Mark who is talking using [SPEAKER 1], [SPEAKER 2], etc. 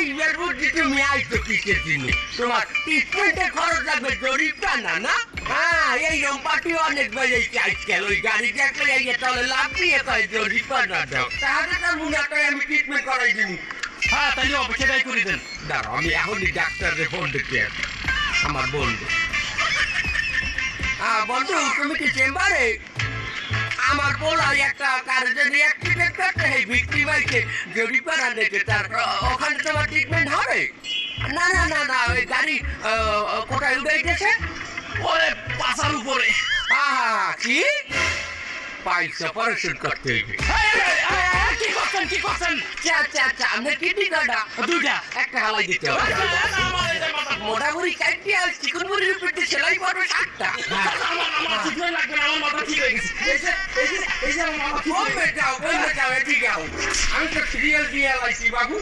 [SPEAKER 1] এইবার বুদ্ধি তুমি আইতো কিসের জন্য? তোমার ট্রিটমেন্টে খরচ লাগবে, জরিপটা না না? হ্যাঁ, এই রম্পাটি অনেক বেড়েছে আজকাল। ওই গাড়ি দেখলে এই তাহলে লাভ দিয়ে কয় জরিপটা না দাও, তাহলে তার মুনাটাই আমি ট্রিটমেন্ট করাই দিই।
[SPEAKER 2] হ্যাঁ তাইলে অপেক্ষাটাই করে দেন।
[SPEAKER 1] দাঁড়াও, আমি এখনই ডাক্তারের ফোন দিতে আছি। আমার বন্ধু, বন্ধু তুমি কি চেম্বারে? আমার বলার একটা কারে যদি অ্যাক্সিডেন্ট করতে হয়, বিক্রি বাইকে জরিপানা দেখে তার ওখানে তোমার ট্রিটমেন্ট হবে? না না না না, ওই গাড়ি কোথায় উঠাইতেছে?
[SPEAKER 2] ওরে পাশার উপরে।
[SPEAKER 1] কি পয়সা অপারেশন করতে হইবে?
[SPEAKER 2] কি করছেন কি করছেন?
[SPEAKER 1] আচ্ছা, আমরা কিডনি কাটা
[SPEAKER 2] দুইটা
[SPEAKER 1] একটা হালাই দিতে হবে। মোটামুটি চারটি আর চিকন মুড়ির উপরে সেলাই করবে 7টা।
[SPEAKER 2] আমার ঠিক হয়ে লাগবে না, আমার মাথা ঠিক হয়ে গেছে। এই যে আমার মাথা ঠিক হয়ে গেছে।
[SPEAKER 1] বলবে যাও, এদিকে যাও। আমি তো সিরিয়াল দিয়ে লাইছি বাবু।